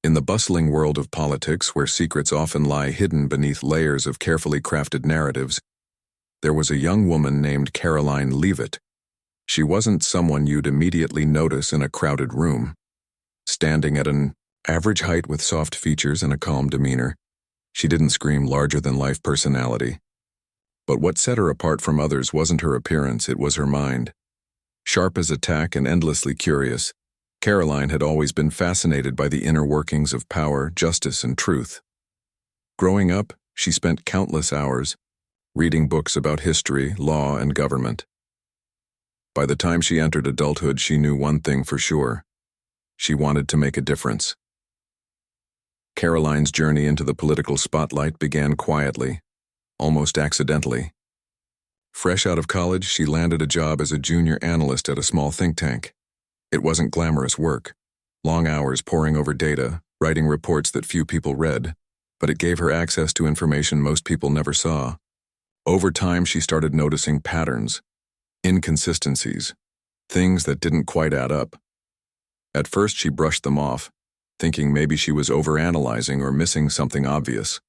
In the bustling world of politics, where secrets often lie hidden beneath layers of carefully crafted narratives, there was a young woman named Karoline Leavitt. She wasn't someone you'd immediately notice in a crowded room. Standing at an average height with soft features and a calm demeanor, she didn't scream larger-than-life personality. But what set her apart from others wasn't her appearance, it was her mind. Sharp as a tack and endlessly curious, Karoline had always been fascinated by the inner workings of power, justice, and truth. Growing up, she spent countless hours reading books about history, law, and government. By the time she entered adulthood, she knew one thing for sure. She wanted to make a difference. Karoline's journey into the political spotlight began quietly, almost accidentally. Fresh out of college, she landed a job as a junior analyst at a small think tank. It wasn't glamorous work, long hours poring over data, writing reports that few people read, but it gave her access to information most people never saw. Over time, she started noticing patterns, inconsistencies, things that didn't quite add up. At first, she brushed them off, thinking maybe she was overanalyzing or missing something obvious.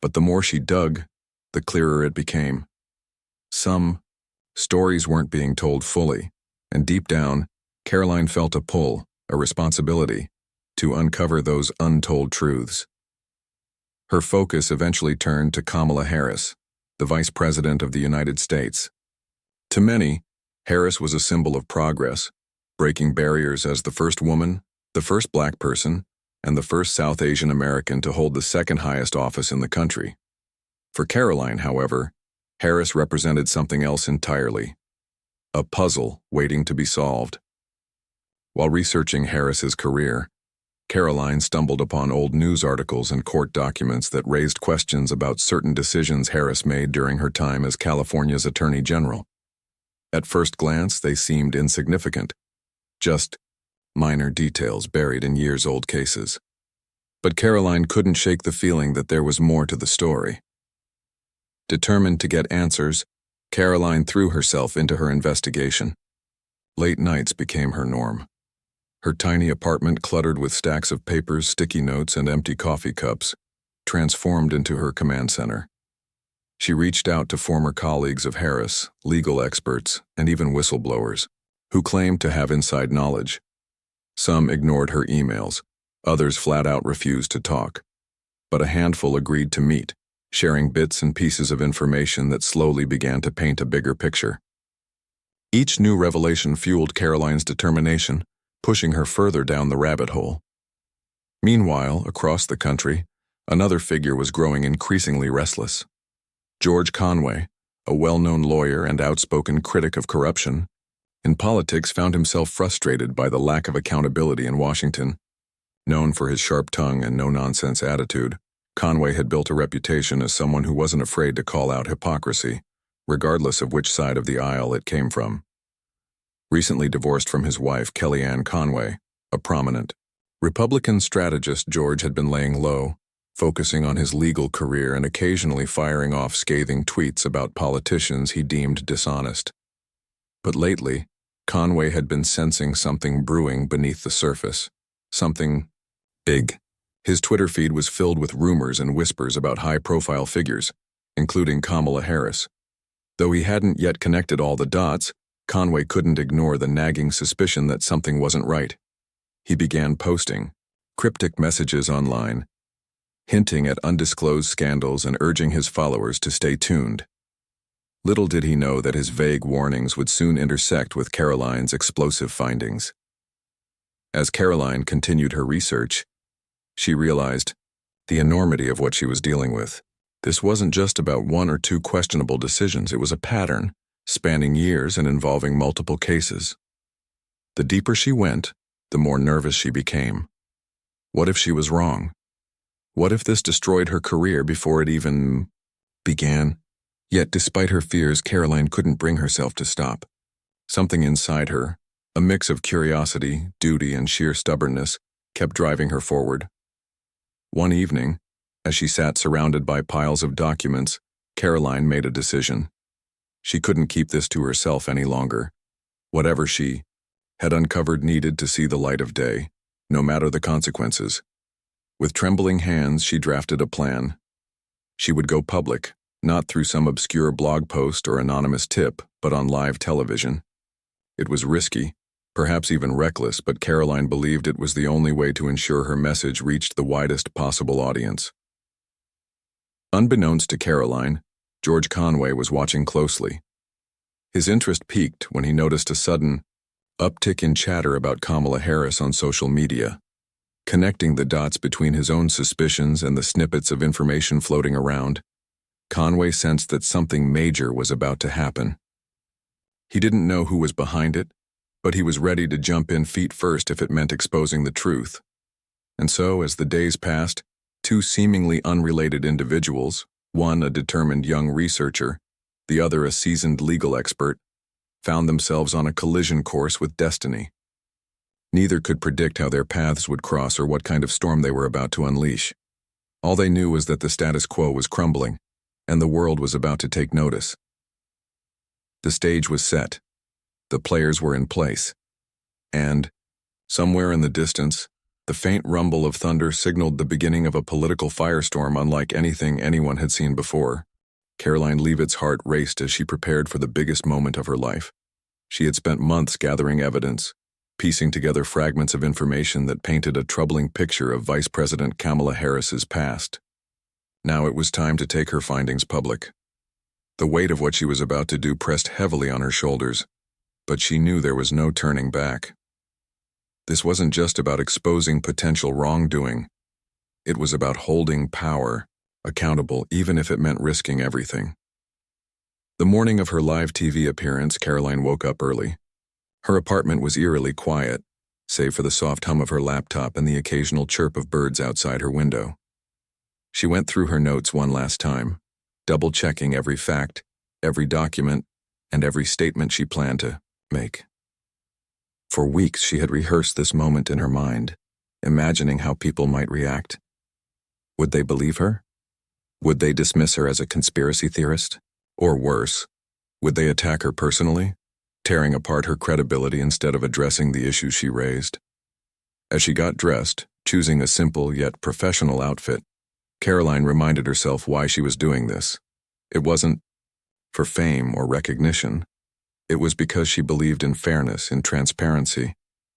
But the more she dug, the clearer it became. Some stories weren't being told fully, and deep down, Karoline felt a pull, a responsibility, to uncover those untold truths. Her focus eventually turned to Kamala Harris, the Vice President of the United States. To many, Harris was a symbol of progress, breaking barriers as the first woman, the first Black person, and the first South Asian American to hold the second highest office in the country. For Karoline, however, Harris represented something else entirely, a puzzle waiting to be solved. While researching Harris's career, Karoline stumbled upon old news articles and court documents that raised questions about certain decisions Harris made during her time as California's Attorney General. At first glance, they seemed insignificant, just minor details buried in years-old cases. But Karoline couldn't shake the feeling that there was more to the story. Determined to get answers, Karoline threw herself into her investigation. Late nights became her norm. Her tiny apartment, cluttered with stacks of papers, sticky notes, and empty coffee cups, transformed into her command center. She reached out to former colleagues of Harris, legal experts, and even whistleblowers, who claimed to have inside knowledge. Some ignored her emails, others flat out refused to talk. But a handful agreed to meet, sharing bits and pieces of information that slowly began to paint a bigger picture. Each new revelation fueled Karoline's determination, pushing her further down the rabbit hole. Meanwhile, across the country, another figure was growing increasingly restless. George Conway, a well-known lawyer and outspoken critic of corruption, in politics found himself frustrated by the lack of accountability in Washington. Known for his sharp tongue and no-nonsense attitude, Conway had built a reputation as someone who wasn't afraid to call out hypocrisy, regardless of which side of the aisle it came from. Recently divorced from his wife, Kellyanne Conway, a prominent Republican strategist, George had been laying low, focusing on his legal career and occasionally firing off scathing tweets about politicians he deemed dishonest. But lately, Conway had been sensing something brewing beneath the surface, something big. His Twitter feed was filled with rumors and whispers about high-profile figures, including Kamala Harris. Though he hadn't yet connected all the dots, Conway couldn't ignore the nagging suspicion that something wasn't right. He began posting cryptic messages online, hinting at undisclosed scandals and urging his followers to stay tuned. Little did he know that his vague warnings would soon intersect with Karoline's explosive findings. As Karoline continued her research, she realized the enormity of what she was dealing with. This wasn't just about one or two questionable decisions, it was a pattern, spanning years and involving multiple cases. The deeper she went, the more nervous she became. What if she was wrong? What if this destroyed her career before it even began? Yet despite her fears, Karoline couldn't bring herself to stop. Something inside her, a mix of curiosity, duty, and sheer stubbornness, kept driving her forward. One evening, as she sat surrounded by piles of documents, Karoline made a decision. She couldn't keep this to herself any longer. Whatever she had uncovered needed to see the light of day, no matter the consequences. With trembling hands, she drafted a plan. She would go public, not through some obscure blog post or anonymous tip, but on live television. It was risky, perhaps even reckless, but Karoline believed it was the only way to ensure her message reached the widest possible audience. Unbeknownst to Karoline, George Conway was watching closely. His interest peaked when he noticed a sudden uptick in chatter about Kamala Harris on social media. Connecting the dots between his own suspicions and the snippets of information floating around, Conway sensed that something major was about to happen. He didn't know who was behind it, but he was ready to jump in feet first if it meant exposing the truth. And so, as the days passed, two seemingly unrelated individuals, one a determined young researcher, the other a seasoned legal expert, found themselves on a collision course with destiny. Neither could predict how their paths would cross or what kind of storm they were about to unleash. All they knew was that the status quo was crumbling, and the world was about to take notice. The stage was set. The players were in place. And, somewhere in the distance, the faint rumble of thunder signaled the beginning of a political firestorm unlike anything anyone had seen before. Karoline Leavitt's heart raced as she prepared for the biggest moment of her life. She had spent months gathering evidence, piecing together fragments of information that painted a troubling picture of Vice President Kamala Harris's past. Now it was time to take her findings public. The weight of what she was about to do pressed heavily on her shoulders, but she knew there was no turning back. This wasn't just about exposing potential wrongdoing. It was about holding power accountable, even if it meant risking everything. The morning of her live TV appearance, Karoline woke up early. Her apartment was eerily quiet, save for the soft hum of her laptop and the occasional chirp of birds outside her window. She went through her notes one last time, double-checking every fact, every document, and every statement she planned to make. For weeks she had rehearsed this moment in her mind, imagining how people might react. Would they believe her? Would they dismiss her as a conspiracy theorist? Or worse, would they attack her personally, tearing apart her credibility instead of addressing the issues she raised? As she got dressed, choosing a simple yet professional outfit, Karoline reminded herself why she was doing this. It wasn't for fame or recognition. It was because she believed in fairness, in transparency,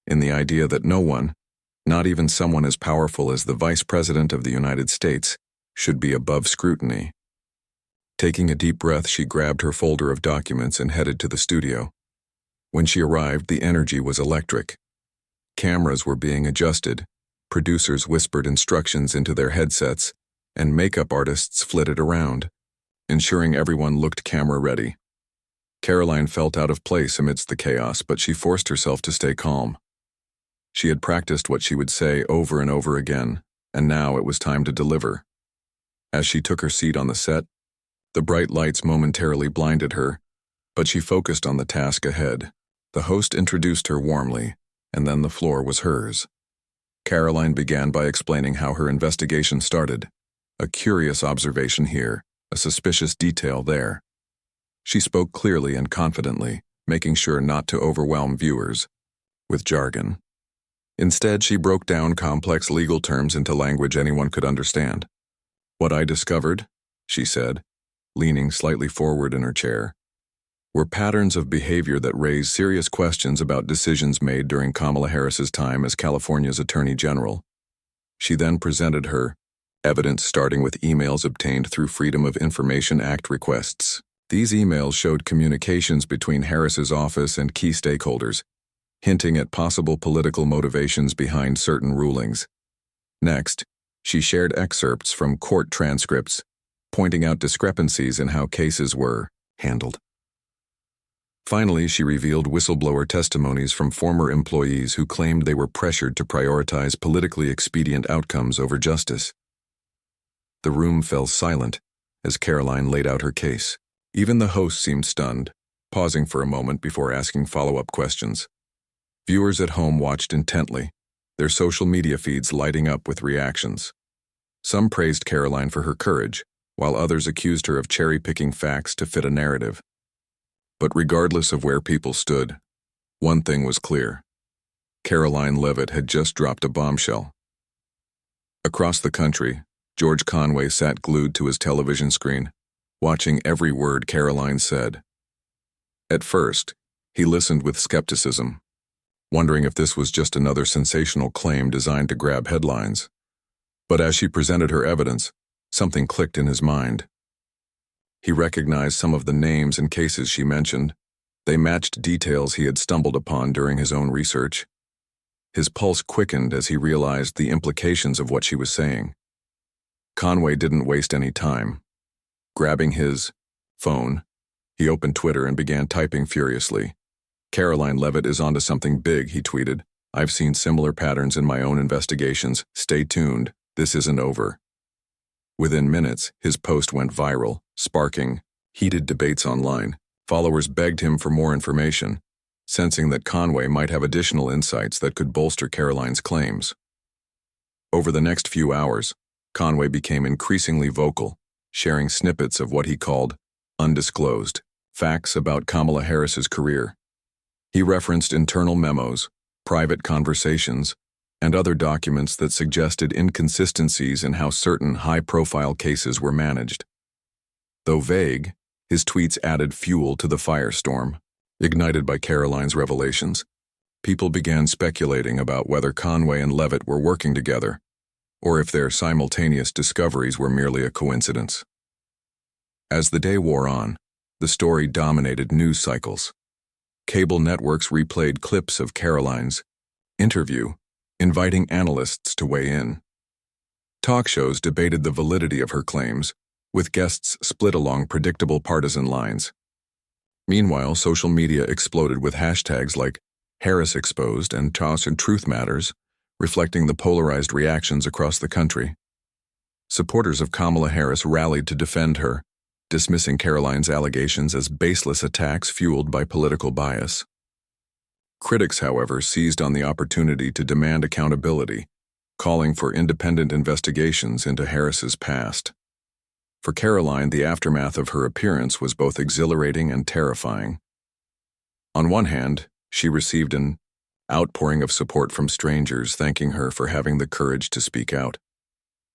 in the idea that no one, not even someone as powerful as the Vice President of the United States, should be above scrutiny. Taking a deep breath, she grabbed her folder of documents and headed to the studio. When she arrived, the energy was electric. Cameras were being adjusted, producers whispered instructions into their headsets, and makeup artists flitted around, ensuring everyone looked camera-ready. Karoline felt out of place amidst the chaos, but she forced herself to stay calm. She had practiced what she would say over and over again, and now it was time to deliver. As she took her seat on the set, the bright lights momentarily blinded her, but she focused on the task ahead. The host introduced her warmly, and then the floor was hers. Karoline began by explaining how her investigation started. A curious observation here, a suspicious detail there. She spoke clearly and confidently, making sure not to overwhelm viewers with jargon. Instead, she broke down complex legal terms into language anyone could understand. "What I discovered," she said, leaning slightly forward in her chair, "were patterns of behavior that raise serious questions about decisions made during Kamala Harris's time as California's Attorney General." She then presented her evidence starting with emails obtained through Freedom of Information Act requests. These emails showed communications between Harris's office and key stakeholders, hinting at possible political motivations behind certain rulings. Next, she shared excerpts from court transcripts, pointing out discrepancies in how cases were handled. Finally, she revealed whistleblower testimonies from former employees who claimed they were pressured to prioritize politically expedient outcomes over justice. The room fell silent as Karoline laid out her case. Even the host seemed stunned, pausing for a moment before asking follow-up questions. Viewers at home watched intently, their social media feeds lighting up with reactions. Some praised Karoline for her courage, while others accused her of cherry-picking facts to fit a narrative. But regardless of where people stood, one thing was clear. Karoline Leavitt had just dropped a bombshell. Across the country, George Conway sat glued to his television screen, watching every word Karoline said. At first, he listened with skepticism, wondering if this was just another sensational claim designed to grab headlines. But as she presented her evidence, something clicked in his mind. He recognized some of the names and cases she mentioned. They matched details he had stumbled upon during his own research. His pulse quickened as he realized the implications of what she was saying. Conway didn't waste any time. Grabbing his phone, he opened Twitter and began typing furiously. "Karoline Leavitt is onto something big," he tweeted. "I've seen similar patterns in my own investigations. Stay tuned. This isn't over." Within minutes, his post went viral, sparking heated debates online. Followers begged him for more information, sensing that Conway might have additional insights that could bolster Karoline's claims. Over the next few hours, Conway became increasingly vocal, sharing snippets of what he called undisclosed facts about Kamala Harris's career. He referenced internal memos, private conversations, and other documents that suggested inconsistencies in how certain high-profile cases were managed. Though vague, his tweets added fuel to the firestorm. Ignited by Karoline's revelations, people began speculating about whether Conway and Leavitt were working together, or if their simultaneous discoveries were merely a coincidence. As the day wore on, the story dominated news cycles. Cable networks replayed clips of Karoline's interview, inviting analysts to weigh in. Talk shows debated the validity of her claims, with guests split along predictable partisan lines. Meanwhile, social media exploded with hashtags like Harris Exposed and Toss and Truth Matters, reflecting the polarized reactions across the country. Supporters of Kamala Harris rallied to defend her, dismissing Karoline's allegations as baseless attacks fueled by political bias. Critics, however, seized on the opportunity to demand accountability, calling for independent investigations into Harris's past. For Karoline, the aftermath of her appearance was both exhilarating and terrifying. On one hand, she received an outpouring of support from strangers thanking her for having the courage to speak out.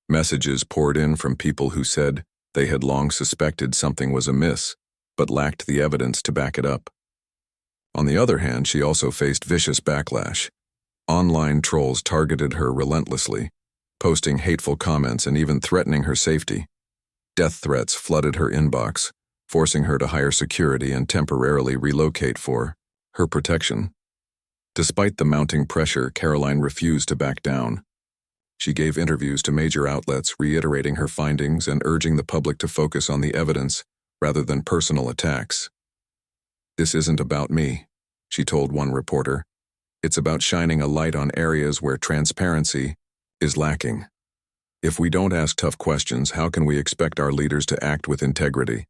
Messages poured in from people who said they had long suspected something was amiss, but lacked the evidence to back it up. On the other hand, she also faced vicious backlash. Online trolls targeted her relentlessly, posting hateful comments and even threatening her safety. Death threats flooded her inbox, forcing her to hire security and temporarily relocate for her protection. Despite the mounting pressure, Karoline refused to back down. She gave interviews to major outlets, reiterating her findings and urging the public to focus on the evidence rather than personal attacks. "This isn't about me," she told one reporter. "It's about shining a light on areas where transparency is lacking. If we don't ask tough questions, how can we expect our leaders to act with integrity?"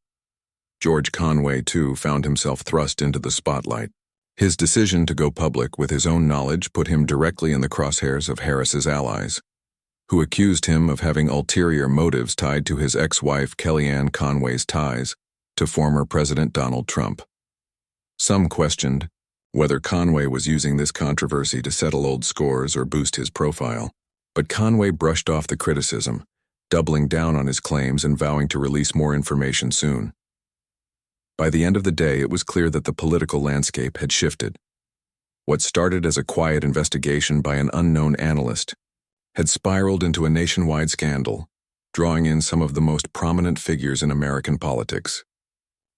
George Conway, too, found himself thrust into the spotlight. His decision to go public with his own knowledge put him directly in the crosshairs of Harris's allies, who accused him of having ulterior motives tied to his ex-wife Kellyanne Conway's ties to former President Donald Trump. Some questioned whether Conway was using this controversy to settle old scores or boost his profile, but Conway brushed off the criticism, doubling down on his claims and vowing to release more information soon. By the end of the day, it was clear that the political landscape had shifted. What started as a quiet investigation by an unknown analyst had spiraled into a nationwide scandal, drawing in some of the most prominent figures in American politics.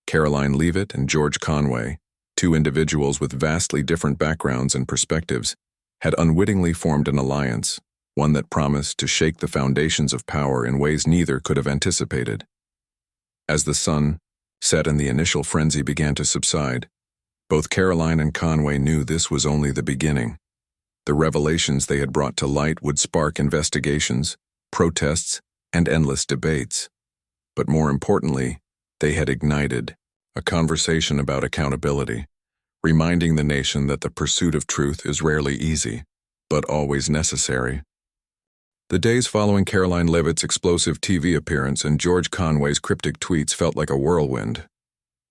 Karoline Leavitt and George Conway, two individuals with vastly different backgrounds and perspectives, had unwittingly formed an alliance, one that promised to shake the foundations of power in ways neither could have anticipated. As the sun set and the initial frenzy began to subside, both Karoline and Conway knew this was only the beginning. The revelations they had brought to light would spark investigations, protests, and endless debates. But more importantly, they had ignited a conversation about accountability, reminding the nation that the pursuit of truth is rarely easy, but always necessary. The days following Karoline Leavitt's explosive TV appearance and George Conway's cryptic tweets felt like a whirlwind.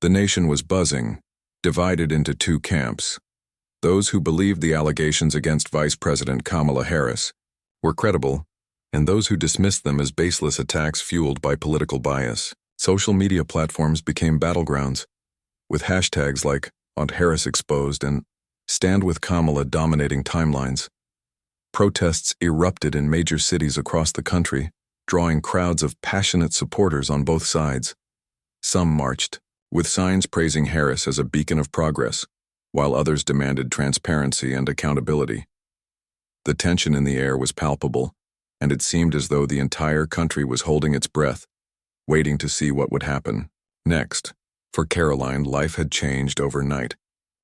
The nation was buzzing, divided into two camps. Those who believed the allegations against Vice President Kamala Harris were credible and those who dismissed them as baseless attacks fueled by political bias. Social media platforms became battlegrounds, with hashtags like Aunt Harris Exposed and Stand with Kamala dominating timelines. Protests erupted in major cities across the country, drawing crowds of passionate supporters on both sides. Some marched, with signs praising Harris as a beacon of progress, while others demanded transparency and accountability. The tension in the air was palpable, and it seemed as though the entire country was holding its breath, waiting to see what would happen next. For Karoline, life had changed overnight.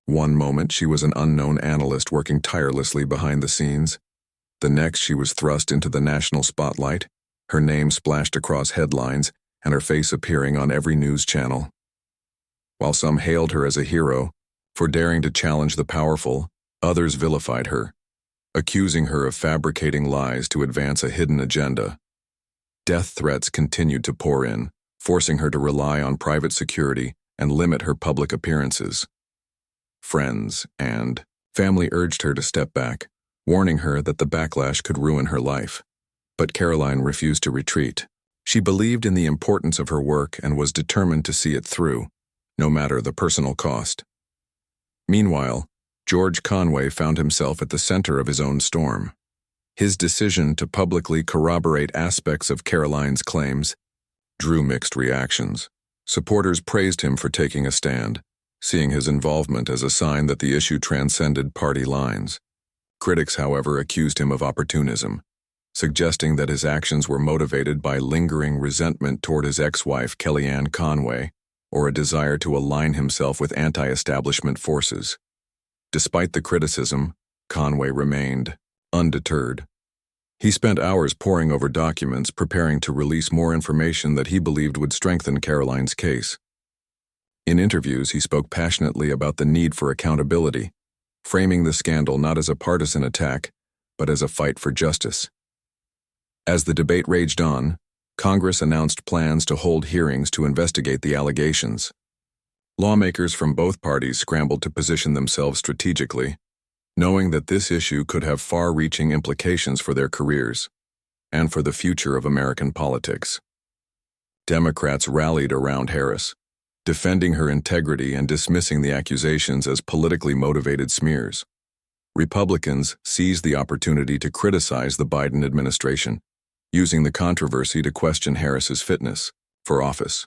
One moment she was an unknown analyst working tirelessly behind the scenes. The next she was thrust into the national spotlight, her name splashed across headlines and her face appearing on every news channel. While some hailed her as a hero for daring to challenge the powerful, others vilified her, accusing her of fabricating lies to advance a hidden agenda. Death threats continued to pour in, forcing her to rely on private security and limit her public appearances. Friends and family urged her to step back, warning her that the backlash could ruin her life. But Karoline refused to retreat. She believed in the importance of her work and was determined to see it through, no matter the personal cost. Meanwhile, George Conway found himself at the center of his own storm. His decision to publicly corroborate aspects of Karoline's claims drew mixed reactions. Supporters praised him for taking a stand, seeing his involvement as a sign that the issue transcended party lines. Critics, however, accused him of opportunism, suggesting that his actions were motivated by lingering resentment toward his ex-wife Kellyanne Conway, or a desire to align himself with anti-establishment forces. Despite the criticism, Conway remained undeterred. He spent hours poring over documents, preparing to release more information that he believed would strengthen Karoline's case. In interviews, he spoke passionately about the need for accountability, framing the scandal not as a partisan attack, but as a fight for justice. As the debate raged on, Congress announced plans to hold hearings to investigate the allegations. Lawmakers from both parties scrambled to position themselves strategically, knowing that this issue could have far-reaching implications for their careers and for the future of American politics. Democrats rallied around Harris, defending her integrity and dismissing the accusations as politically motivated smears. Republicans seized the opportunity to criticize the Biden administration, using the controversy to question Harris's fitness for office.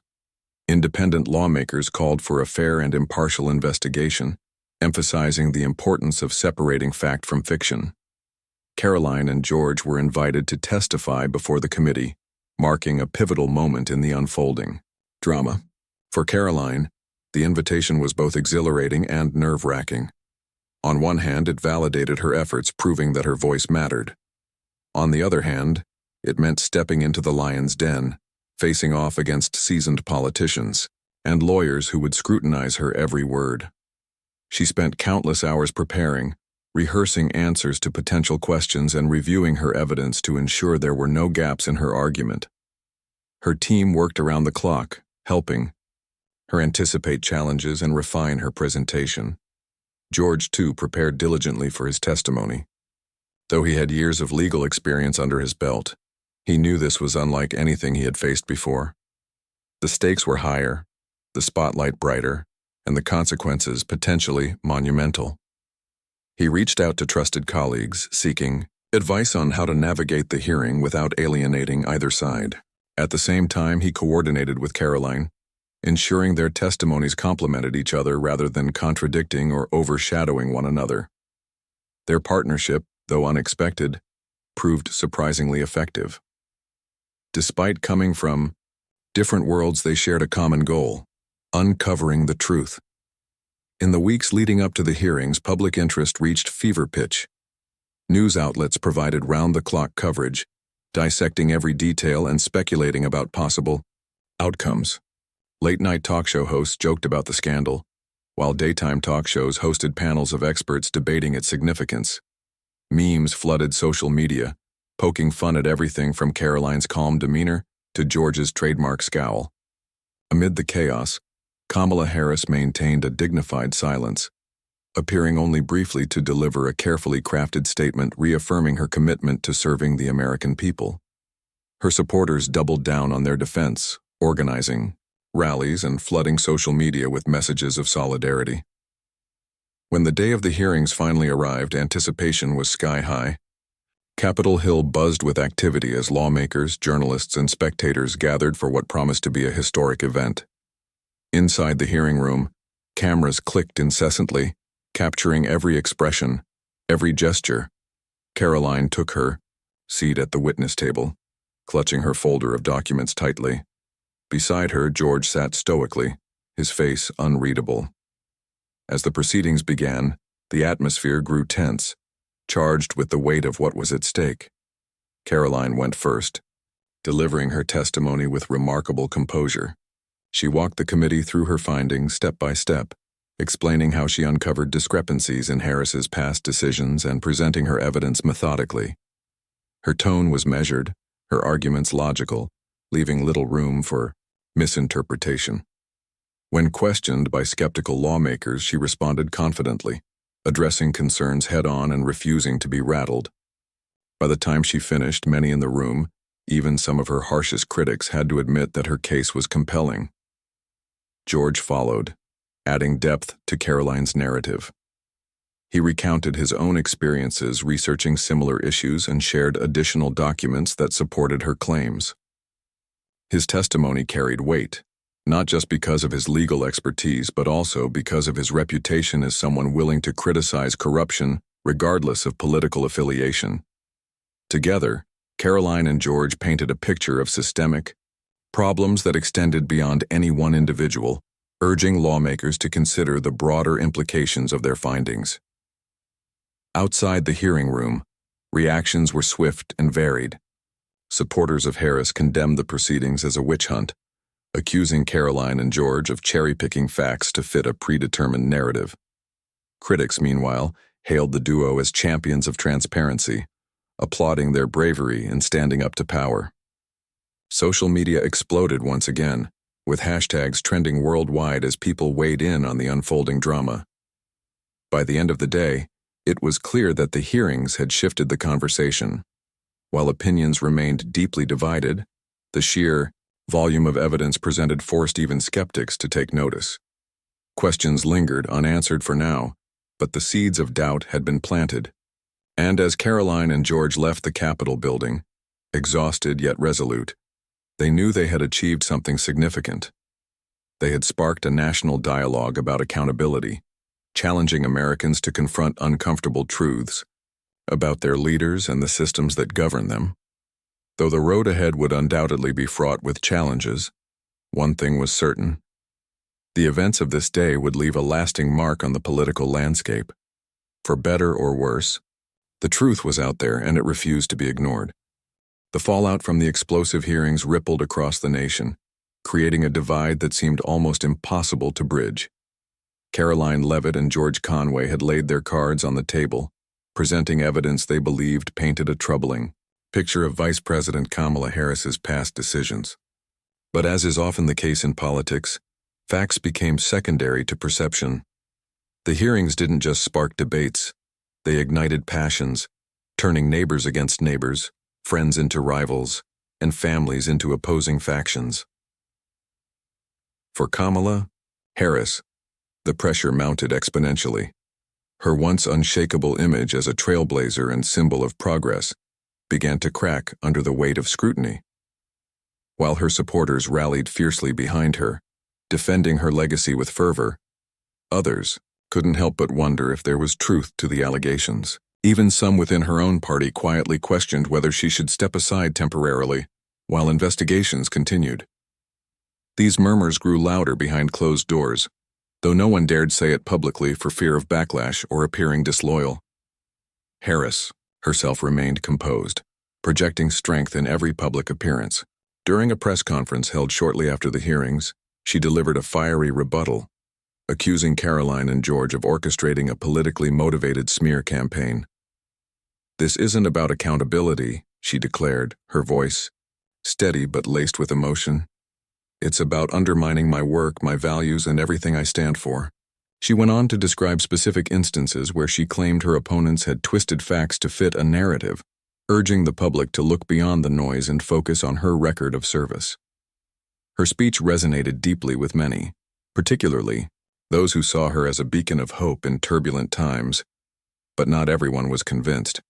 Independent lawmakers called for a fair and impartial investigation, emphasizing the importance of separating fact from fiction. Karoline and George were invited to testify before the committee, marking a pivotal moment in the unfolding drama. For Karoline, the invitation was both exhilarating and nerve-wracking. On one hand, it validated her efforts, proving that her voice mattered. On the other hand, it meant stepping into the lion's den, facing off against seasoned politicians and lawyers who would scrutinize her every word. She spent countless hours preparing, rehearsing answers to potential questions and reviewing her evidence to ensure there were no gaps in her argument. Her team worked around the clock, helping her anticipate challenges and refine her presentation. George, too, prepared diligently for his testimony. Though he had years of legal experience under his belt, he knew this was unlike anything he had faced before. The stakes were higher, the spotlight brighter, and the consequences potentially monumental. He reached out to trusted colleagues, seeking advice on how to navigate the hearing without alienating either side. At the same time, he coordinated with Karoline, ensuring their testimonies complemented each other rather than contradicting or overshadowing one another. Their partnership, though unexpected, proved surprisingly effective. Despite coming from different worlds, they shared a common goal: uncovering the truth. In the weeks leading up to the hearings, public interest reached fever pitch. News outlets provided round-the-clock coverage, dissecting every detail and speculating about possible outcomes. Late-night talk show hosts joked about the scandal, while daytime talk shows hosted panels of experts debating its significance. Memes flooded social media, poking fun at everything from Karoline's calm demeanor to George's trademark scowl. Amid the chaos, Kamala Harris maintained a dignified silence, appearing only briefly to deliver a carefully crafted statement reaffirming her commitment to serving the American people. Her supporters doubled down on their defense, organizing rallies and flooding social media with messages of solidarity. When the day of the hearings finally arrived, anticipation was sky-high. Capitol Hill buzzed with activity as lawmakers, journalists, and spectators gathered for what promised to be a historic event. Inside the hearing room, cameras clicked incessantly, capturing every expression, every gesture. Karoline took her seat at the witness table, clutching her folder of documents tightly. Beside her, George sat stoically, his face unreadable. As the proceedings began, the atmosphere grew tense, charged with the weight of what was at stake. Karoline went first, delivering her testimony with remarkable composure. She walked the committee through her findings step by step, explaining how she uncovered discrepancies in Harris's past decisions and presenting her evidence methodically. Her tone was measured, her arguments logical, leaving little room for misinterpretation. When questioned by skeptical lawmakers, she responded confidently, addressing concerns head-on and refusing to be rattled. By the time she finished, many in the room, even some of her harshest critics, had to admit that her case was compelling. George followed, adding depth to Karoline's narrative. He recounted his own experiences researching similar issues and shared additional documents that supported her claims. His testimony carried weight, not just because of his legal expertise, but also because of his reputation as someone willing to criticize corruption regardless of political affiliation. Together, Karoline and George painted a picture of systemic problems that extended beyond any one individual, urging lawmakers to consider the broader implications of their findings. Outside the hearing room, reactions were swift and varied. Supporters of Harris condemned the proceedings as a witch hunt, accusing Karoline and George of cherry-picking facts to fit a predetermined narrative. Critics, meanwhile, hailed the duo as champions of transparency, applauding their bravery in standing up to power. Social media exploded once again, with hashtags trending worldwide as people weighed in on the unfolding drama. By the end of the day, it was clear that the hearings had shifted the conversation. While opinions remained deeply divided, the sheer volume of evidence presented forced even skeptics to take notice. Questions lingered unanswered for now, but the seeds of doubt had been planted. And as Karoline and George left the Capitol building, exhausted yet resolute, they knew they had achieved something significant. They had sparked a national dialogue about accountability, challenging Americans to confront uncomfortable truths about their leaders and the systems that govern them. Though the road ahead would undoubtedly be fraught with challenges, one thing was certain. The events of this day would leave a lasting mark on the political landscape. For better or worse, the truth was out there and it refused to be ignored. The fallout from the explosive hearings rippled across the nation, creating a divide that seemed almost impossible to bridge. Karoline Leavitt and George Conway had laid their cards on the table, presenting evidence they believed painted a troubling picture of Vice President Kamala Harris's past decisions. But as is often the case in politics, facts became secondary to perception. The hearings didn't just spark debates, they ignited passions, turning neighbors against neighbors, friends into rivals, and families into opposing factions. For Kamala Harris, the pressure mounted exponentially. Her once unshakable image as a trailblazer and symbol of progress began to crack under the weight of scrutiny. While her supporters rallied fiercely behind her, defending her legacy with fervor, others couldn't help but wonder if there was truth to the allegations. Even some within her own party quietly questioned whether she should step aside temporarily while investigations continued. These murmurs grew louder behind closed doors, though no one dared say it publicly for fear of backlash or appearing disloyal. Harris herself remained composed, projecting strength in every public appearance. During a press conference held shortly after the hearings, she delivered a fiery rebuttal, accusing Karoline and George of orchestrating a politically motivated smear campaign. "This isn't about accountability," she declared, her voice steady but laced with emotion. "It's about undermining my work, my values, and everything I stand for." She went on to describe specific instances where she claimed her opponents had twisted facts to fit a narrative, urging the public to look beyond the noise and focus on her record of service. Her speech resonated deeply with many, particularly those who saw her as a beacon of hope in turbulent times, but not everyone was convinced.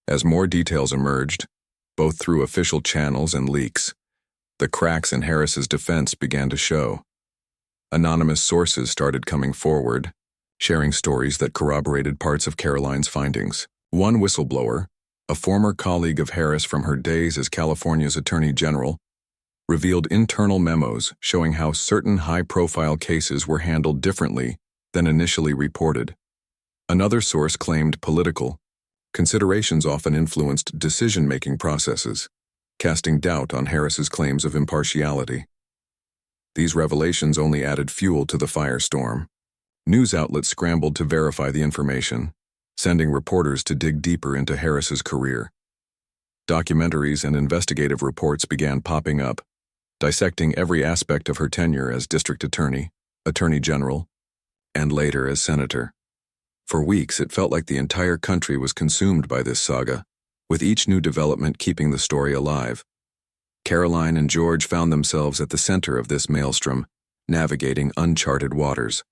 As more details emerged, both through official channels and leaks, the cracks in Harris's defense began to show. Anonymous sources started coming forward, sharing stories that corroborated parts of Karoline's findings. One whistleblower, a former colleague of Harris from her days as California's Attorney General, revealed internal memos showing how certain high-profile cases were handled differently than initially reported. Another source claimed political considerations often influenced decision-making processes, casting doubt on Harris's claims of impartiality. These revelations only added fuel to the firestorm. News outlets scrambled to verify the information, sending reporters to dig deeper into Harris's career. Documentaries and investigative reports began popping up, dissecting every aspect of her tenure as district attorney, attorney general, and later as senator. For weeks, it felt like the entire country was consumed by this saga, with each new development keeping the story alive. Karoline and George found themselves at the center of this maelstrom, navigating uncharted waters.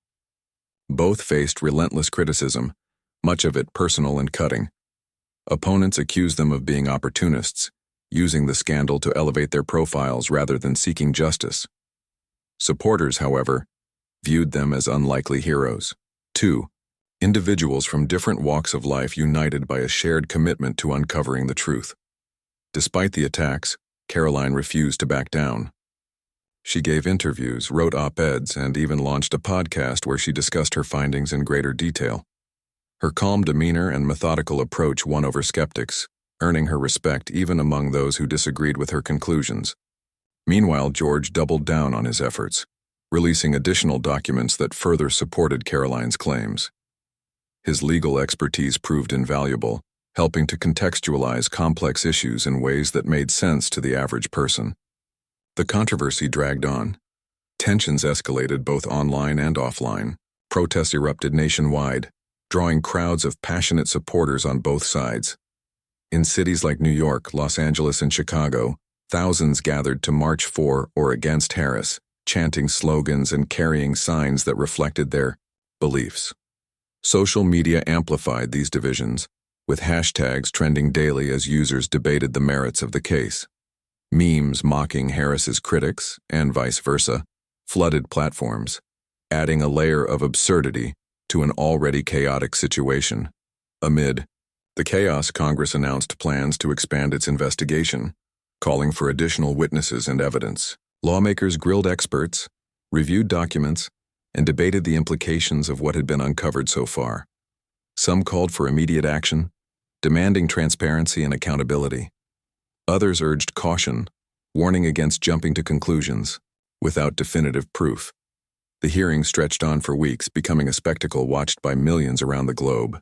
Both faced relentless criticism, much of it personal and cutting. Opponents accused them of being opportunists, using the scandal to elevate their profiles rather than seeking justice. Supporters, however, viewed them as unlikely heroes. 2. Individuals from different walks of life united by a shared commitment to uncovering the truth. Despite the attacks, Karoline refused to back down. She gave interviews, wrote op-eds, and even launched a podcast where she discussed her findings in greater detail. Her calm demeanor and methodical approach won over skeptics, earning her respect even among those who disagreed with her conclusions. Meanwhile, George doubled down on his efforts, releasing additional documents that further supported Karoline's claims. His legal expertise proved invaluable, helping to contextualize complex issues in ways that made sense to the average person. The controversy dragged on. Tensions escalated both online and offline. Protests erupted nationwide, drawing crowds of passionate supporters on both sides. In cities like New York, Los Angeles, and Chicago, thousands gathered to march for or against Harris, chanting slogans and carrying signs that reflected their beliefs. Social media amplified these divisions, with hashtags trending daily as users debated the merits of the case. Memes mocking Harris's critics, and vice versa, flooded platforms, adding a layer of absurdity to an already chaotic situation. Amid the chaos, Congress announced plans to expand its investigation, calling for additional witnesses and evidence. Lawmakers grilled experts, reviewed documents, and debated the implications of what had been uncovered so far. Some called for immediate action, demanding transparency and accountability. Others urged caution, warning against jumping to conclusions without definitive proof. The hearing stretched on for weeks, becoming a spectacle watched by millions around the globe.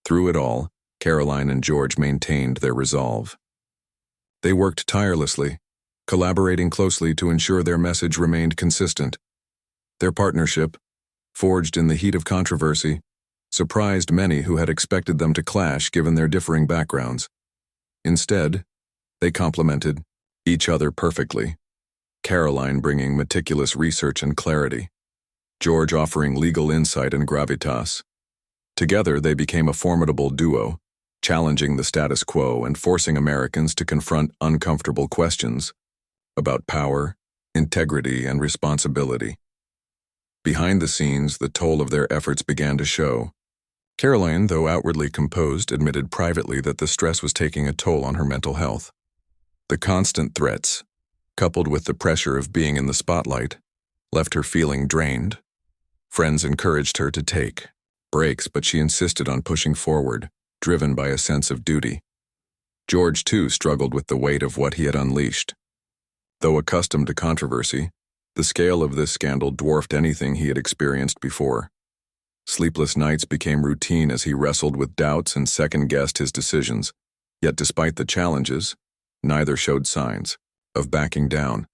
Through it all, Karoline and George maintained their resolve. They worked tirelessly, collaborating closely to ensure their message remained consistent. Their partnership, forged in the heat of controversy, surprised many who had expected them to clash given their differing backgrounds. Instead, they complemented each other perfectly, Karoline bringing meticulous research and clarity, George offering legal insight and gravitas. Together, they became a formidable duo, challenging the status quo and forcing Americans to confront uncomfortable questions about power, integrity, and responsibility. Behind the scenes, the toll of their efforts began to show. Karoline, though outwardly composed, admitted privately that the stress was taking a toll on her mental health. The constant threats, coupled with the pressure of being in the spotlight, left her feeling drained. Friends encouraged her to take breaks, but she insisted on pushing forward, driven by a sense of duty. George, too, struggled with the weight of what he had unleashed. Though accustomed to controversy, the scale of this scandal dwarfed anything he had experienced before. Sleepless nights became routine as he wrestled with doubts and second-guessed his decisions. Yet despite the challenges, neither showed signs of backing down.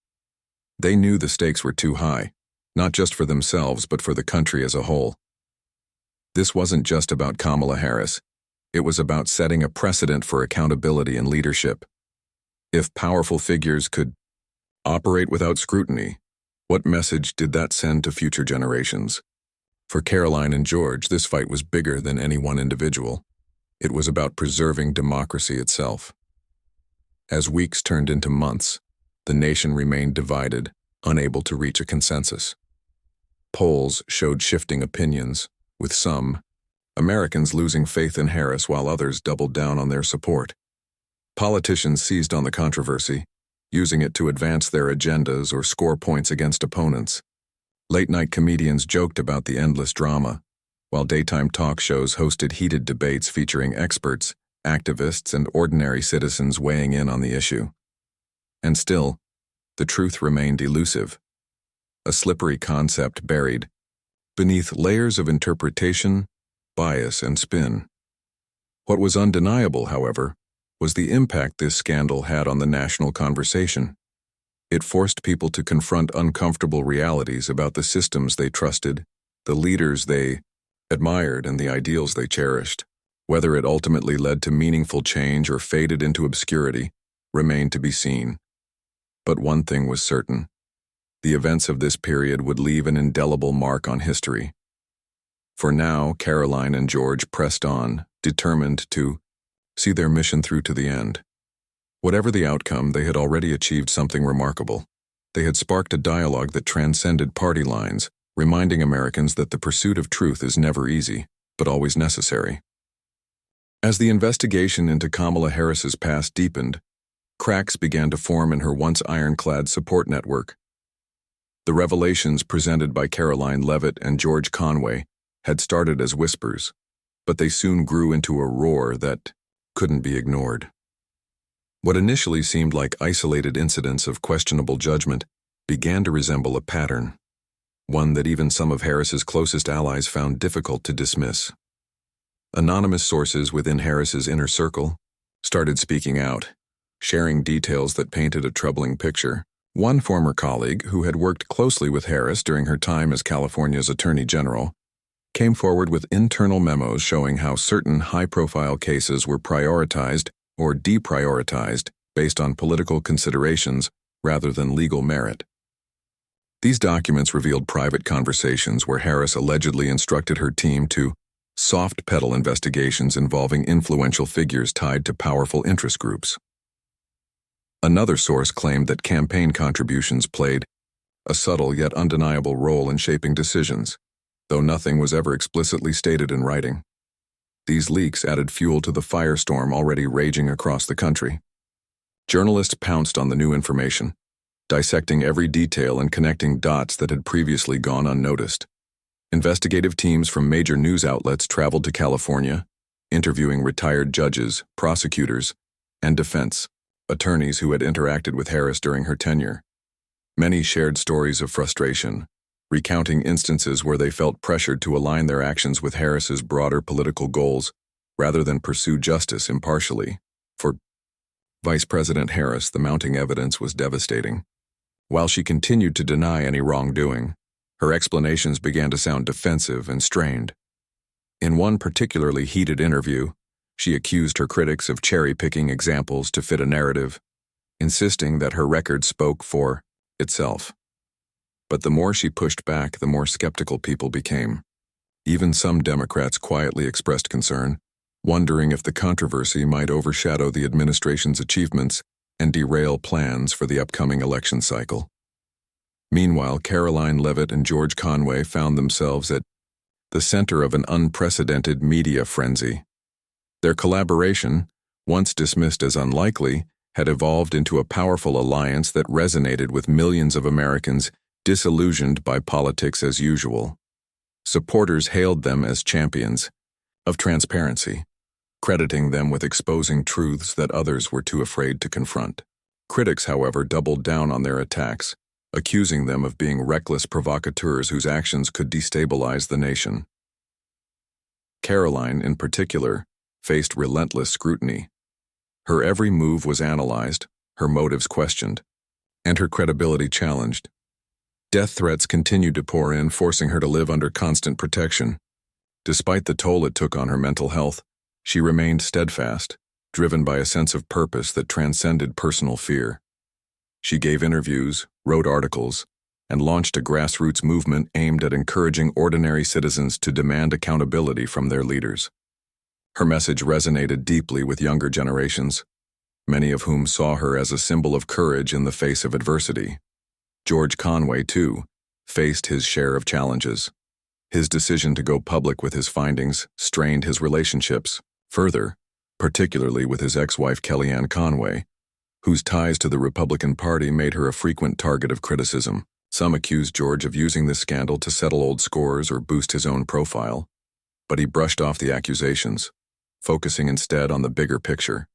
They knew the stakes were too high, not just for themselves but for the country as a whole. This wasn't just about Kamala Harris. It was about setting a precedent for accountability and leadership. If powerful figures could operate without scrutiny, what message did that send to future generations? For Karoline and George, this fight was bigger than any one individual. It was about preserving democracy itself. As weeks turned into months, the nation remained divided, unable to reach a consensus. Polls showed shifting opinions, with some Americans losing faith in Harris while others doubled down on their support. Politicians seized on the controversy, using it to advance their agendas or score points against opponents. Late-night comedians joked about the endless drama, while daytime talk shows hosted heated debates featuring experts, activists, and ordinary citizens weighing in on the issue. And still, the truth remained elusive, a slippery concept buried beneath layers of interpretation, bias, and spin. What was undeniable, however, was the impact this scandal had on the national conversation. It forced people to confront uncomfortable realities about the systems they trusted, the leaders they admired, and the ideals they cherished. Whether it ultimately led to meaningful change or faded into obscurity remained to be seen. But one thing was certain: the events of this period would leave an indelible mark on history. For now, Karoline and George pressed on, determined to see their mission through to the end. Whatever the outcome, they had already achieved something remarkable. They had sparked a dialogue that transcended party lines, reminding Americans that the pursuit of truth is never easy, but always necessary. As the investigation into Kamala Harris's past deepened, cracks began to form in her once ironclad support network. The revelations presented by Karoline Leavitt and George Conway had started as whispers, but they soon grew into a roar that couldn't be ignored. What initially seemed like isolated incidents of questionable judgment began to resemble a pattern, one that even some of Harris's closest allies found difficult to dismiss. Anonymous sources within Harris's inner circle started speaking out, sharing details that painted a troubling picture. One former colleague, who had worked closely with Harris during her time as California's Attorney General, came forward with internal memos showing how certain high-profile cases were prioritized or deprioritized based on political considerations rather than legal merit. These documents revealed private conversations where Harris allegedly instructed her team to soft-pedal investigations involving influential figures tied to powerful interest groups. Another source claimed that campaign contributions played a subtle yet undeniable role in shaping decisions, though nothing was ever explicitly stated in writing. These leaks added fuel to the firestorm already raging across the country. Journalists pounced on the new information, dissecting every detail and connecting dots that had previously gone unnoticed. Investigative teams from major news outlets traveled to California, interviewing retired judges, prosecutors, and defense attorneys who had interacted with Harris during her tenure. Many shared stories of frustration, recounting instances where they felt pressured to align their actions with Harris's broader political goals rather than pursue justice impartially. For Vice President Harris, the mounting evidence was devastating. While she continued to deny any wrongdoing, her explanations began to sound defensive and strained. In one particularly heated interview, she accused her critics of cherry-picking examples to fit a narrative, insisting that her record spoke for itself. But the more she pushed back, the more skeptical people became. Even some Democrats quietly expressed concern, wondering if the controversy might overshadow the administration's achievements and derail plans for the upcoming election cycle. Meanwhile, Karoline Leavitt and George Conway found themselves at the center of an unprecedented media frenzy. Their collaboration, once dismissed as unlikely, had evolved into a powerful alliance that resonated with millions of Americans disillusioned by politics as usual. Supporters hailed them as champions of transparency, crediting them with exposing truths that others were too afraid to confront. Critics, however, doubled down on their attacks, accusing them of being reckless provocateurs whose actions could destabilize the nation. Karoline, in particular, faced relentless scrutiny. Her every move was analyzed, her motives questioned, and her credibility challenged. Death threats continued to pour in, forcing her to live under constant protection. Despite the toll it took on her mental health, She remained steadfast, driven by a sense of purpose that transcended personal fear. She gave interviews, wrote articles, and launched a grassroots movement aimed at encouraging ordinary citizens to demand accountability from their leaders. Her message resonated deeply with younger generations, many of whom saw her as a symbol of courage in the face of adversity. George Conway, too, faced his share of challenges. His decision to go public with his findings strained his relationships further, particularly with his ex-wife Kellyanne Conway, whose ties to the Republican Party made her a frequent target of criticism. Some accused George of using this scandal to settle old scores or boost his own profile, but he brushed off the accusations, focusing instead on the bigger picture.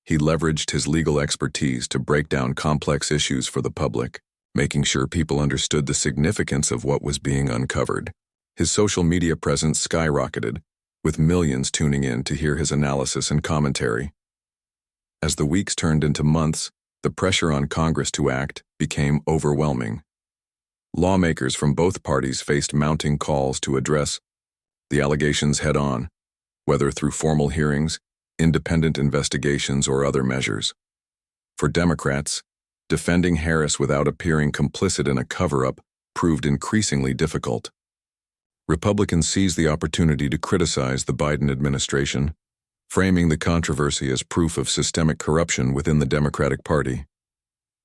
He leveraged his legal expertise to break down complex issues for the public, making sure people understood the significance of what was being uncovered. His social media presence skyrocketed, with millions tuning in to hear his analysis and commentary. As the weeks turned into months, the pressure on Congress to act became overwhelming. Lawmakers from both parties faced mounting calls to address the allegations head-on, whether through formal hearings, independent investigations, or other measures. For Democrats, defending Harris without appearing complicit in a cover-up proved increasingly difficult. Republicans seized the opportunity to criticize the Biden administration, framing the controversy as proof of systemic corruption within the Democratic Party.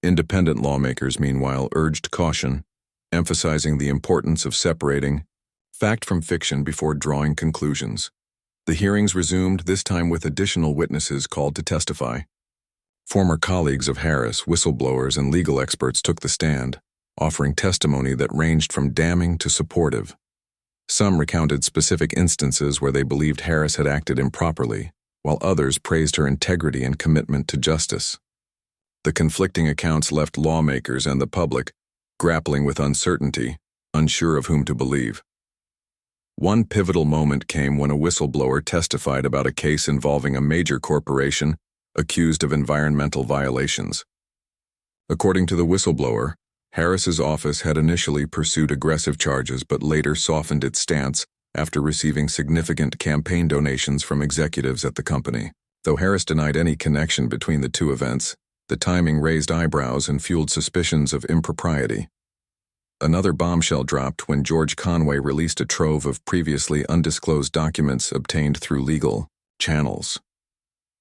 Independent lawmakers, meanwhile, urged caution, emphasizing the importance of separating fact from fiction before drawing conclusions. The hearings resumed, this time with additional witnesses called to testify. Former colleagues of Harris, whistleblowers, and legal experts took the stand, offering testimony that ranged from damning to supportive. Some recounted specific instances where they believed Harris had acted improperly, while others praised her integrity and commitment to justice. The conflicting accounts left lawmakers and the public grappling with uncertainty, unsure of whom to believe. One pivotal moment came when a whistleblower testified about a case involving a major corporation accused of environmental violations. According to the whistleblower, Harris's office had initially pursued aggressive charges but later softened its stance after receiving significant campaign donations from executives at the company. Though Harris denied any connection between the two events, the timing raised eyebrows and fueled suspicions of impropriety. Another bombshell dropped when George Conway released a trove of previously undisclosed documents obtained through legal channels.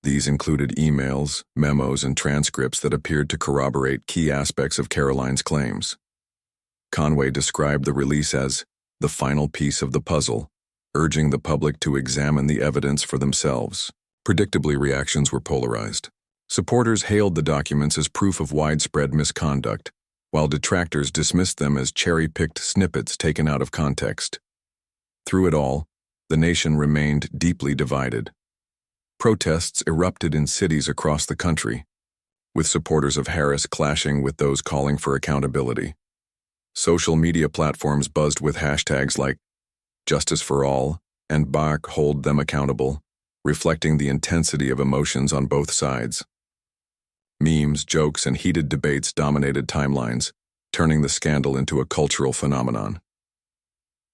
These included emails, memos, and transcripts that appeared to corroborate key aspects of Karoline's claims. Conway described the release as the final piece of the puzzle, urging the public to examine the evidence for themselves. Predictably, reactions were polarized. Supporters hailed the documents as proof of widespread misconduct, while detractors dismissed them as cherry-picked snippets taken out of context. Through it all, the nation remained deeply divided. Protests erupted in cities across the country, with supporters of Harris clashing with those calling for accountability. Social media platforms buzzed with hashtags like Justice for All and Bach Hold Them Accountable, reflecting the intensity of emotions on both sides. Memes, jokes, and heated debates dominated timelines, turning the scandal into a cultural phenomenon.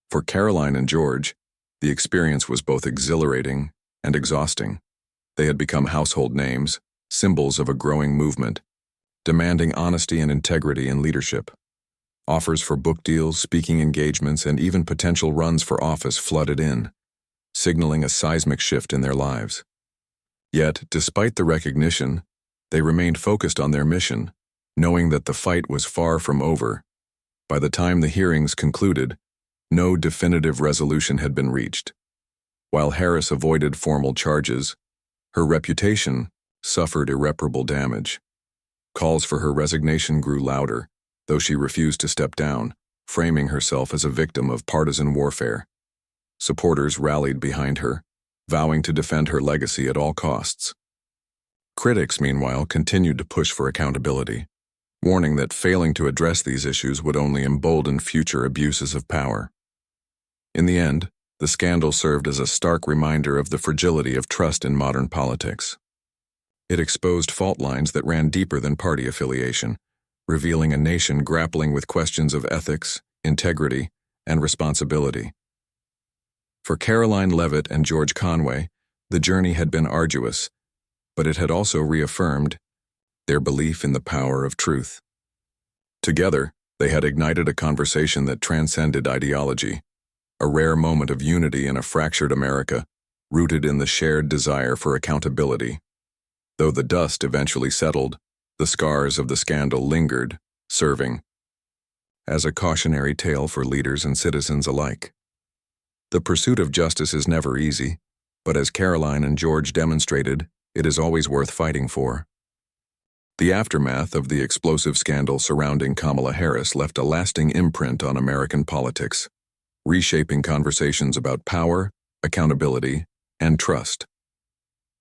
For Karoline and George, the experience was both exhilarating and exhausting. They had become household names, symbols of a growing movement, demanding honesty and integrity in leadership. Offers for book deals, speaking engagements, and even potential runs for office flooded in, signaling a seismic shift in their lives. Yet, despite the recognition, they remained focused on their mission, knowing that the fight was far from over. By the time the hearings concluded, no definitive resolution had been reached. While Harris avoided formal charges, her reputation suffered irreparable damage. Calls for her resignation grew louder, though she refused to step down, framing herself as a victim of partisan warfare. Supporters rallied behind her, vowing to defend her legacy at all costs. Critics, meanwhile, continued to push for accountability, warning that failing to address these issues would only embolden future abuses of power. In the end, the scandal served as a stark reminder of the fragility of trust in modern politics. It exposed fault lines that ran deeper than party affiliation, revealing a nation grappling with questions of ethics, integrity, and responsibility. For Karoline Leavitt and George Conway, The journey had been arduous, but it had also reaffirmed their belief in the power of truth. Together, they had ignited a conversation that transcended ideology, a rare moment of unity in a fractured America, rooted in the shared desire for accountability. Though the dust eventually settled, the scars of the scandal lingered, serving as a cautionary tale for leaders and citizens alike. The pursuit of justice is never easy, but as Karoline and George demonstrated, it is always worth fighting for. The aftermath of the explosive scandal surrounding Kamala Harris left a lasting imprint on American politics, reshaping conversations about power, accountability, and trust.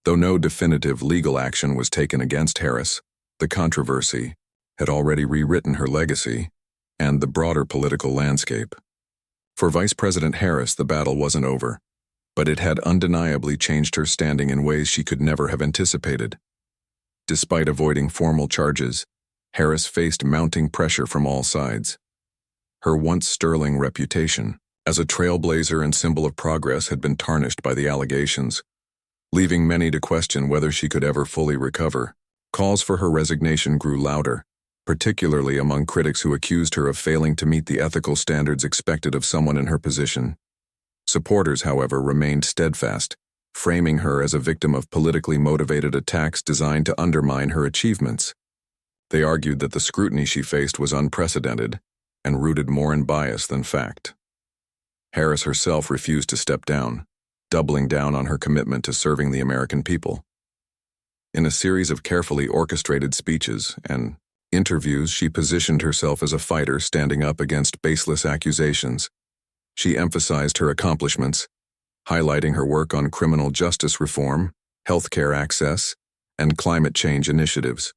Though no definitive legal action was taken against Harris, the controversy had already rewritten her legacy and the broader political landscape. For Vice President Harris, the battle wasn't over, but it had undeniably changed her standing in ways she could never have anticipated. Despite avoiding formal charges, Harris faced mounting pressure from all sides. Her once sterling reputation as a trailblazer and symbol of progress had been tarnished by the allegations, leaving many to question whether she could ever fully recover. Calls for her resignation grew louder, particularly among critics who accused her of failing to meet the ethical standards expected of someone in her position. Supporters, however, remained steadfast, framing her as a victim of politically motivated attacks designed to undermine her achievements. They argued that the scrutiny she faced was unprecedented and rooted more in bias than fact. Harris herself refused to step down, doubling down on her commitment to serving the American people. In a series of carefully orchestrated speeches and interviews, she positioned herself as a fighter standing up against baseless accusations. She emphasized her accomplishments, highlighting her work on criminal justice reform, healthcare access, and climate change initiatives.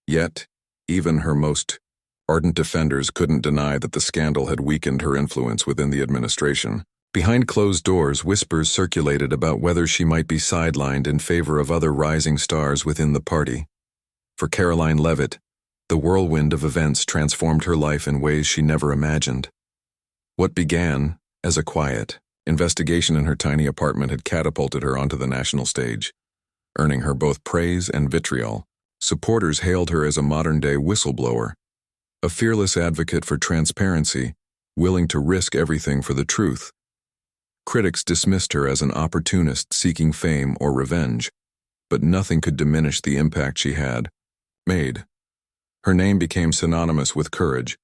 Yet, even her most ardent defenders couldn't deny that the scandal had weakened her influence within the administration. Behind closed doors, whispers circulated about whether she might be sidelined in favor of other rising stars within the party. For Karoline Leavitt, the whirlwind of events transformed her life in ways she never imagined. What began as a quiet investigation in her tiny apartment had catapulted her onto the national stage, earning her both praise and vitriol. Supporters hailed her as a modern-day whistleblower, a fearless advocate for transparency, willing to risk everything for the truth. Critics dismissed her as an opportunist seeking fame or revenge, but nothing could diminish the impact she had made. Her name became synonymous with courage,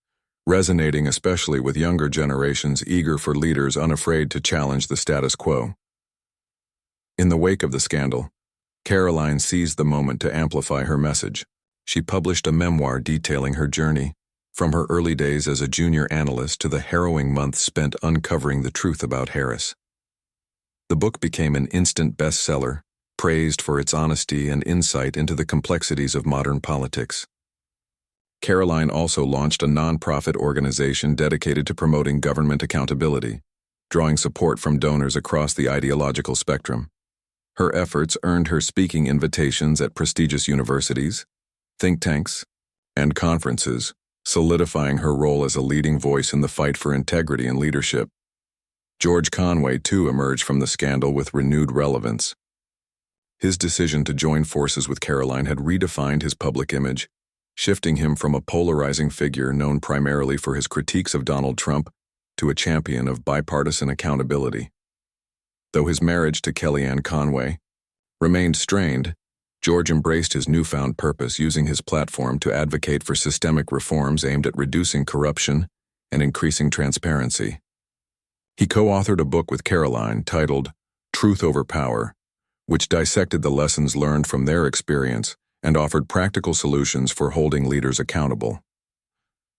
resonating especially with younger generations eager for leaders unafraid to challenge the status quo. In the wake of the scandal, Karoline seized the moment to amplify her message. She published a memoir detailing her journey, from her early days as a junior analyst to the harrowing months spent uncovering the truth about Harris. The book became an instant bestseller, praised for its honesty and insight into the complexities of modern politics. Karoline also launched a nonprofit organization dedicated to promoting government accountability, drawing support from donors across the ideological spectrum. Her efforts earned her speaking invitations at prestigious universities, think tanks, and conferences, solidifying her role as a leading voice in the fight for integrity and leadership. George Conway, too, emerged from the scandal with renewed relevance. His decision to join forces with Karoline had redefined his public image, shifting him from a polarizing figure known primarily for his critiques of Donald Trump to a champion of bipartisan accountability. Though his marriage to Kellyanne Conway remained strained, George embraced his newfound purpose, using his platform to advocate for systemic reforms aimed at reducing corruption and increasing transparency. He co-authored a book with Karoline titled Truth Over Power, which dissected the lessons learned from their experience and offered practical solutions for holding leaders accountable.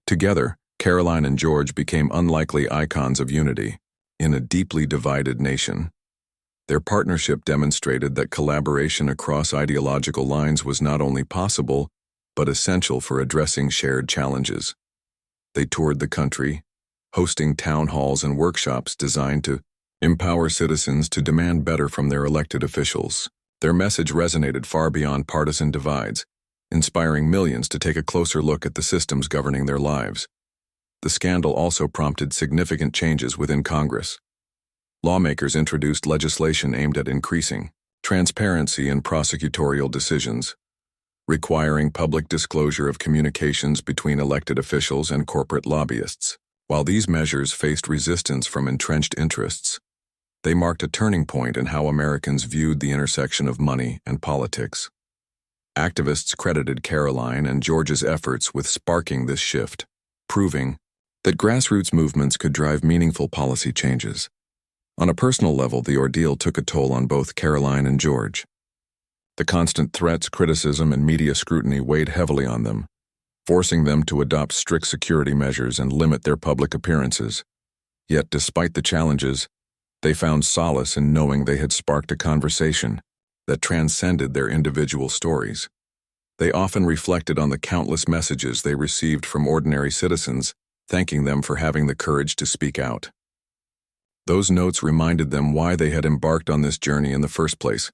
Together, Karoline and George became unlikely icons of unity in a deeply divided nation. Their partnership demonstrated that collaboration across ideological lines was not only possible, but essential for addressing shared challenges. They toured the country, hosting town halls and workshops designed to empower citizens to demand better from their elected officials. Their message resonated far beyond partisan divides, inspiring millions to take a closer look at the systems governing their lives. The scandal also prompted significant changes within Congress. Lawmakers introduced legislation aimed at increasing Transparency in prosecutorial decisions, requiring public disclosure of communications between elected officials and corporate lobbyists. While these measures faced resistance from entrenched interests, they marked a turning point in how Americans viewed the intersection of money and politics. Activists credited Karoline and George's efforts with sparking this shift, proving that grassroots movements could drive meaningful policy changes. On a personal level, the ordeal took a toll on both Karoline and George. The constant threats, criticism, and media scrutiny weighed heavily on them, forcing them to adopt strict security measures and limit their public appearances. Yet, despite the challenges, they found solace in knowing they had sparked a conversation that transcended their individual stories. They often reflected on the countless messages they received from ordinary citizens, thanking them for having the courage to speak out. Those notes reminded them why they had embarked on this journey in the first place,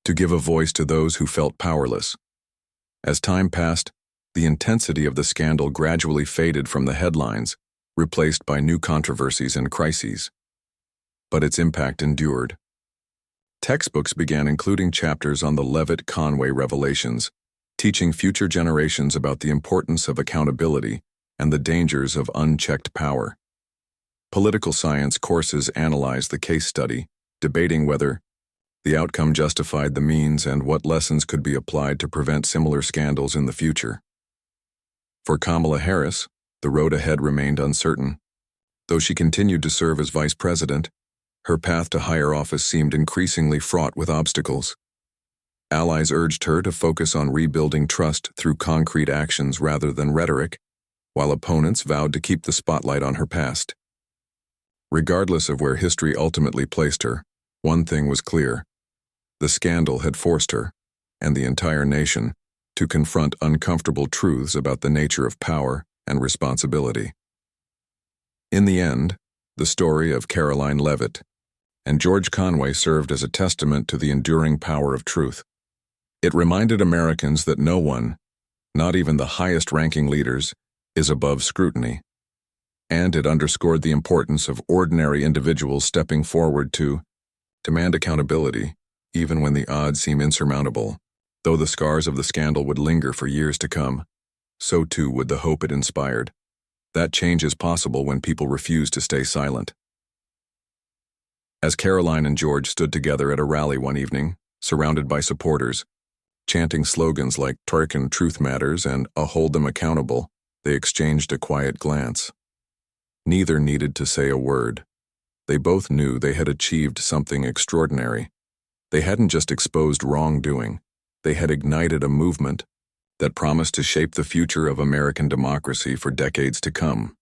to give a voice to those who felt powerless. As time passed, the intensity of the scandal gradually faded from the headlines, replaced by new controversies and crises. But its impact endured. Textbooks began including chapters on the Leavitt-Conway revelations, teaching future generations about the importance of accountability and the dangers of unchecked power. Political science courses analyzed the case study, debating whether the outcome justified the means and what lessons could be applied to prevent similar scandals in the future. For Kamala Harris, the road ahead remained uncertain. Though she continued to serve as vice president, her path to higher office seemed increasingly fraught with obstacles. Allies urged her to focus on rebuilding trust through concrete actions rather than rhetoric, while opponents vowed to keep the spotlight on her past. Regardless of where history ultimately placed her, one thing was clear. The scandal had forced her, and the entire nation, to confront uncomfortable truths about the nature of power and responsibility. In the end, the story of Karoline Leavitt and George Conway served as a testament to the enduring power of truth. It reminded Americans that no one, not even the highest-ranking leaders, is above scrutiny. And it underscored the importance of ordinary individuals stepping forward to demand accountability, even when the odds seem insurmountable. Though the scars of the scandal would linger for years to come, so too would the hope it inspired. That change is possible when people refuse to stay silent. As Karoline and George stood together at a rally one evening, surrounded by supporters, chanting slogans like "Turkin Truth Matters" and "I'll hold them accountable," they exchanged a quiet glance. Neither needed to say a word. They both knew they had achieved something extraordinary. They hadn't just exposed wrongdoing, they had ignited a movement that promised to shape the future of American democracy for decades to come.